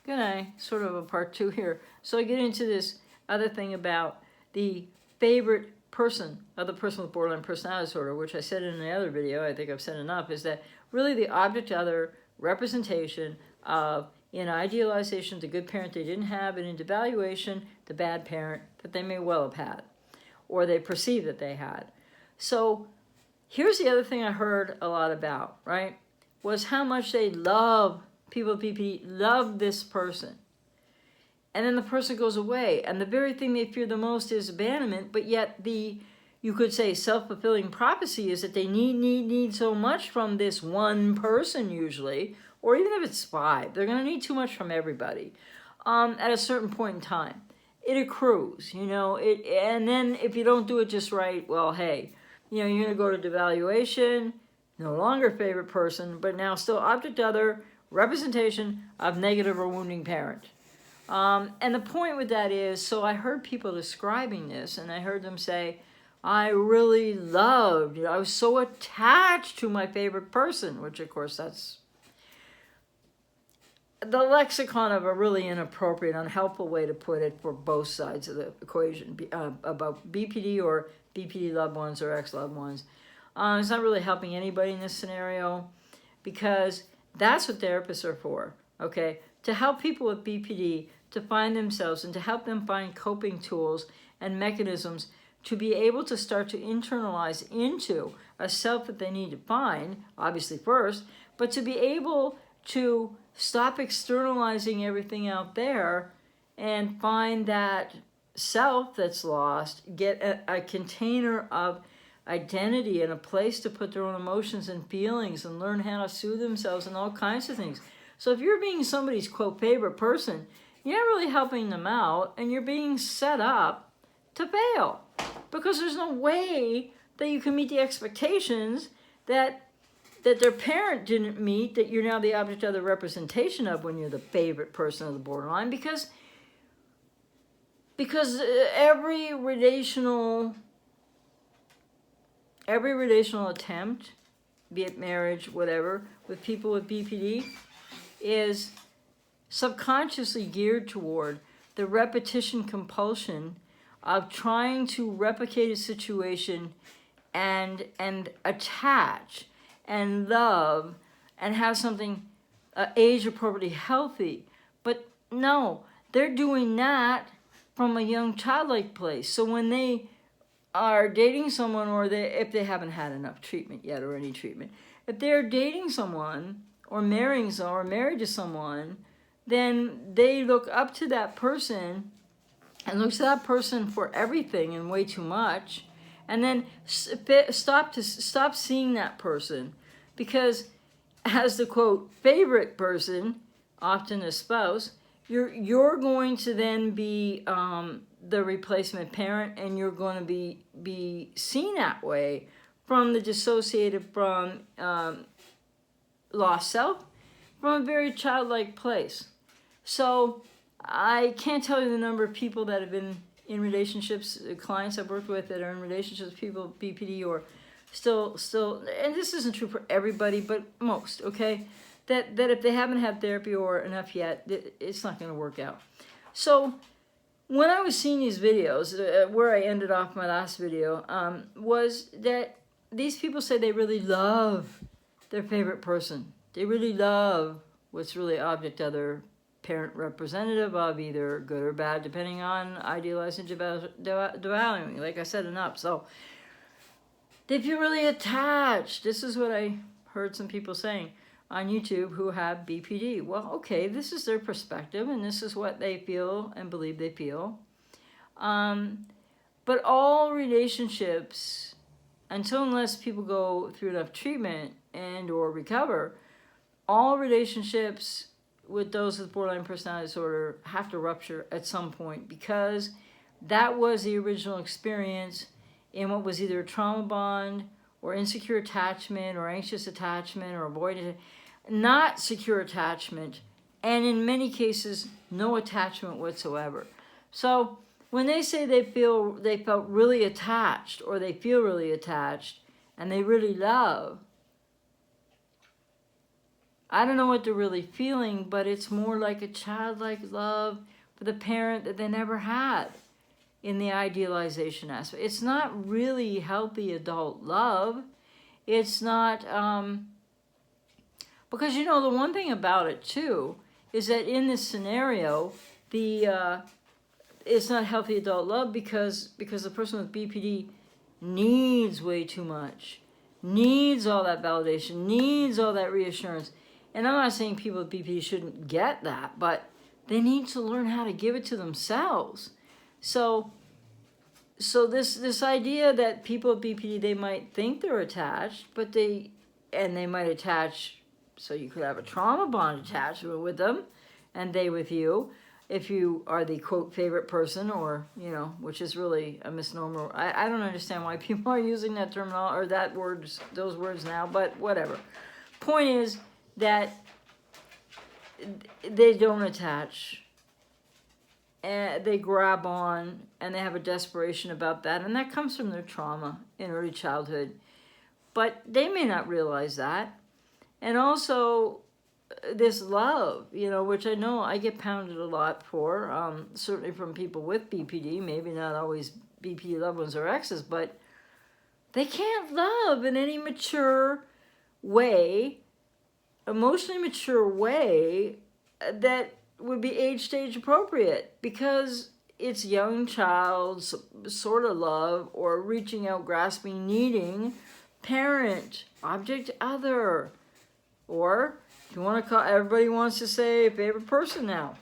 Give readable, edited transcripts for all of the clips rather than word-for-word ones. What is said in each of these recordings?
gonna sort of a part 2 here. So I get into this other thing about the favorite person of the person with borderline personality disorder, which I said in the other video, I think I've said enough, is that really the object other representation of, in idealization, the good parent they didn't have, and in devaluation, the bad parent that they may well have had, or they perceive that they had. So here's the other thing I heard a lot about, right, was how much they love, people with BPD love this person. And then the person goes away, and the very thing they fear the most is abandonment, but yet the, you could say, self-fulfilling prophecy is that they need so much from this one person usually, or even if it's 5, they're going to need too much from everybody at a certain point in time. It accrues, you know, and then if you don't do it just right, well, hey, you know, you're going to go to devaluation, no longer favorite person, but now still object other, representation of negative or wounding parent. And the point with that is, so I heard people describing this, and I heard them say, I really loved, you know, I was so attached to my favorite person, which of course that's the lexicon of a really inappropriate, unhelpful way to put it for both sides of the equation, about BPD or BPD loved ones or ex-loved ones. It's not really helping anybody in this scenario, because that's what therapists are for, okay? To help people with BPD to find themselves and to help them find coping tools and mechanisms to be able to start to internalize into a self that they need to find, obviously first, but to be able to stop externalizing everything out there and find that self that's lost, get a container of identity and a place to put their own emotions and feelings and learn how to soothe themselves and all kinds of things. So if you're being somebody's, quote, favorite person, you're not really helping them out, and you're being set up to fail, because there's no way that you can meet the expectations that their parent didn't meet, that you're now the object of the representation of when you're the favorite person of the borderline, because every relational attempt, be it marriage, whatever, with people with BPD, is subconsciously geared toward the repetition compulsion of trying to replicate a situation and attach and love and have something age appropriately healthy. But no, they're doing that from a young childlike place. So when they are dating someone, or if they haven't had enough treatment yet, or any treatment, if they're dating someone or marrying someone or married to someone, then they look up to that person and look to that person for everything and way too much, and then stop seeing that person, because as the, quote, favorite person, often a spouse, you're going to then be the replacement parent, and you're going to be seen that way from the dissociated from lost self, from a very childlike place. So I can't tell you the number of people that have been in relationships, clients I've worked with that are in relationships with people with BPD, or still, and this isn't true for everybody, but most, okay, that if they haven't had therapy or enough yet, it's not going to work out. So when I was seeing these videos, where I ended off my last video, was that these people say they really love their favorite person. They really love what's really object other parent representative of, either good or bad, depending on idealizing, devaluing, like I said, enough. So they feel really attached. This is what I heard some people saying on YouTube who have BPD. Well, okay, this is their perspective, and this is what they feel and believe they feel. But all relationships, unless people go through enough treatment and or recover, all relationships with those with borderline personality disorder have to rupture at some point, because that was the original experience in what was either a trauma bond or insecure attachment or anxious attachment or avoided, not secure attachment, and in many cases no attachment whatsoever. So when they say they felt really attached, or they feel really attached and they really love, I don't know what they're really feeling, but it's more like a childlike love for the parent that they never had in the idealization aspect. It's not really healthy adult love. It's not, because you know, the one thing about it too is that in this scenario, it's not healthy adult love because the person with BPD needs way too much, needs all that validation, needs all that reassurance. And I'm not saying people with BPD shouldn't get that, but they need to learn how to give it to themselves. So this idea that people with BPD, they might think they're attached, but they might attach, so you could have a trauma bond attachment with them, and they with you, if you are the quote favorite person, or you know, which is really a misnomer. I don't understand why people are using that terminology or those words now, but whatever. Point is that they don't attach, and they grab on, and they have a desperation about that, and that comes from their trauma in early childhood. But they may not realize that. And also this love, you know, which I know I get pounded a lot for, certainly from people with BPD, maybe not always BPD loved ones or exes, but they can't love in any mature way, emotionally mature way that would be age appropriate, because it's young child sort of love, or reaching out, grasping, needing parent, object, other, or if you want to call, everybody wants to say favorite person now.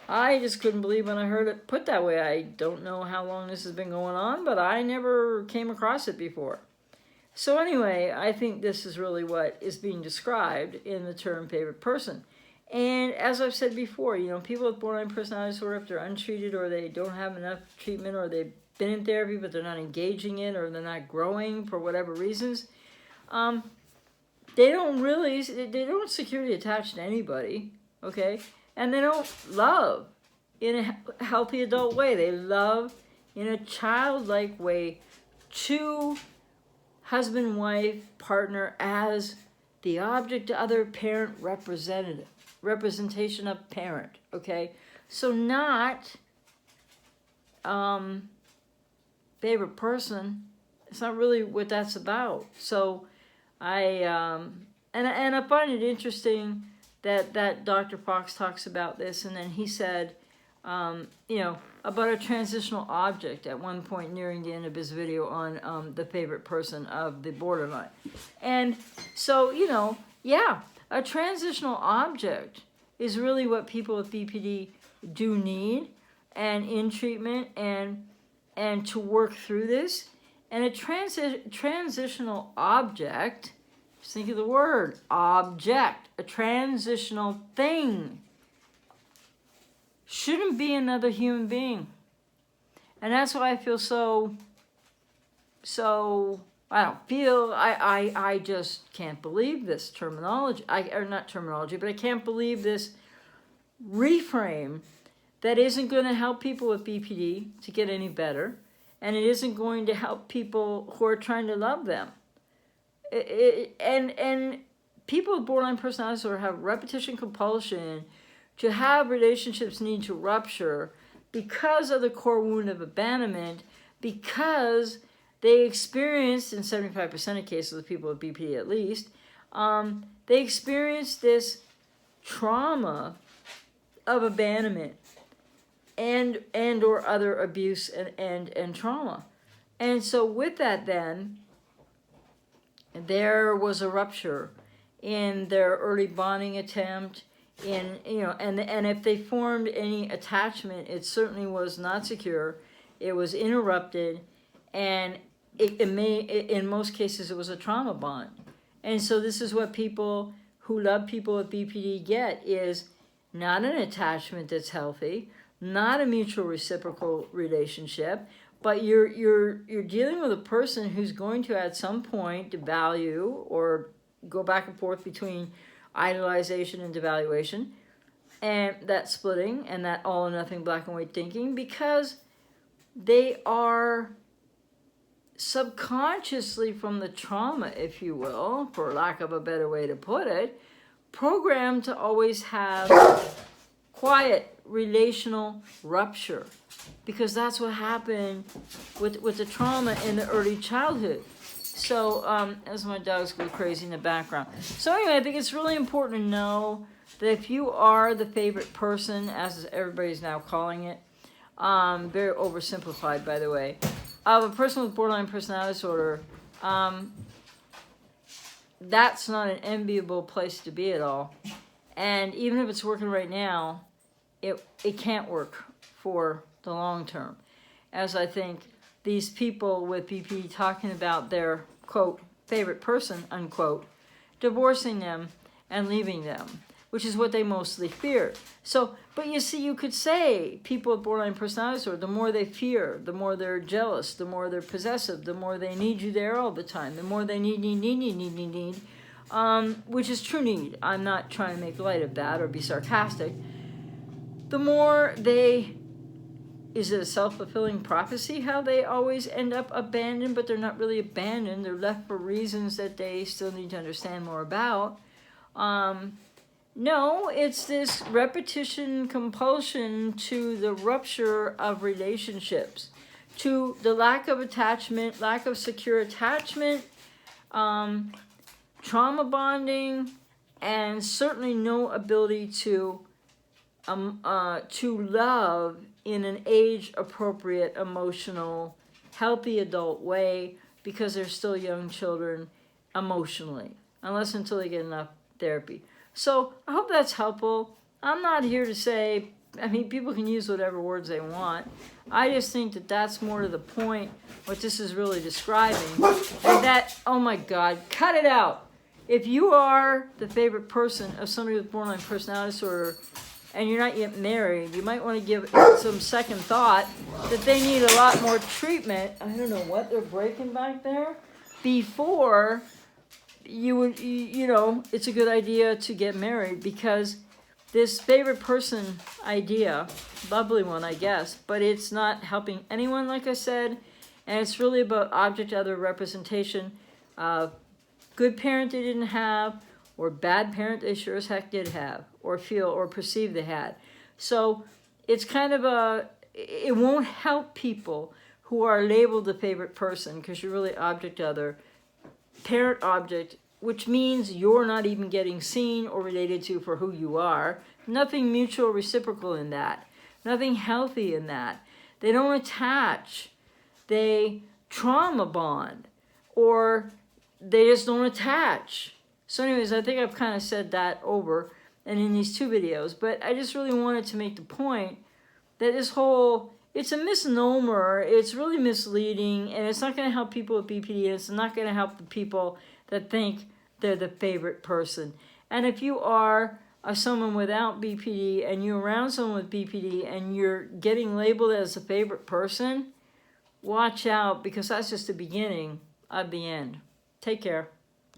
I just couldn't believe when I heard it put that way. I don't know how long this has been going on, but I never came across it before. So anyway, I think this is really what is being described in the term favorite person. And as I've said before, you know, people with borderline personality disorder, if they're untreated, or they don't have enough treatment, or they've been in therapy but they're not engaging in, or they're not growing for whatever reasons, they don't securely attach to anybody, okay? And they don't love in a healthy adult way. They love in a childlike way to husband, wife, partner as the object, other, parent, representation of parent, okay? So not favorite person. It's not really what that's about. So I find it interesting that Dr. Fox talks about this, and then he said, you know, about a transitional object at one point nearing the end of his video on the favorite person of the borderline. And so, you know, yeah, a transitional object is really what people with BPD do need, and in treatment, and to work through this. And a transitional object, just think of the word, object, a transitional thing, shouldn't be another human being. And that's why I feel I just can't believe this terminology, not terminology, but I can't believe this reframe that isn't going to help people with BPD to get any better, and it isn't going to help people who are trying to love them. And people with borderline personality disorder have repetition compulsion to have relationships need to rupture because of the core wound of abandonment, because they experienced, in 75% of cases with people with BPD at least, they experienced this trauma of abandonment and or other abuse and trauma. And so with that, then there was a rupture in their early bonding attempt, in, you know, and if they formed any attachment, it certainly was not secure. It was interrupted, and in most cases it was a trauma bond. And so this is what people who love people with BPD get, is not an attachment that's healthy, not a mutual reciprocal relationship, but you're dealing with a person who's going to at some point devalue or go back and forth between idolization and devaluation, and that splitting and that all or nothing black and white thinking, because they are subconsciously from the trauma, if you will, for lack of a better way to put it, programmed to always have quiet relational rupture, because that's what happened with the trauma in the early childhood. So as my dogs go crazy in the background. So anyway, I think it's really important to know that if you are the favorite person, as everybody's now calling it, very oversimplified by the way, of a person with borderline personality disorder, that's not an enviable place to be at all. And even if it's working right now, it can't work for the long term. As I think these people with BPD talking about their, quote, favorite person, unquote, divorcing them and leaving them, which is what they mostly fear. So, but you see, you could say people with borderline personality disorder, the more they fear, the more they're jealous, the more they're possessive, the more they need you there all the time, the more they need, which is true need. I'm not trying to make light of that or be sarcastic. The more they, is it a self-fulfilling prophecy how they always end up abandoned, but they're not really abandoned, they're left for reasons that they still need to understand more about. No, it's this repetition compulsion to the rupture of relationships, to the lack of attachment, lack of secure attachment, trauma bonding, and certainly no ability to love in an age-appropriate, emotional, healthy adult way, because they're still young children emotionally, unless until they get enough therapy. So I hope that's helpful. I'm not here to say, I mean, people can use whatever words they want. I just think that that's more to the point, what this is really describing. And that, oh my God, cut it out. If you are the favorite person of somebody with borderline personality disorder, and you're not yet married, you might want to give it some second thought that they need a lot more treatment. I don't know what they're breaking back there. Before you would, you know, it's a good idea to get married, because this favorite person idea, lovely one, I guess, but it's not helping anyone, like I said, and it's really about object-other representation. Good parent they didn't have, or bad parent they sure as heck did have, or feel or perceive they had. So it's kind of it won't help people who are labeled the favorite person, because you're really object-other, parent-object, which means you're not even getting seen or related to for who you are. Nothing mutual reciprocal in that. Nothing healthy in that. They don't attach. They trauma bond, or they just don't attach. So anyways, I think I've kind of said that over and in these two videos, but I just really wanted to make the point that this whole, it's a misnomer, it's really misleading, and it's not going to help people with BPD, and it's not going to help the people that think they're the favorite person. And if you are someone without BPD and you're around someone with BPD and you're getting labeled as a favorite person, watch out, because that's just the beginning of the end. Take care.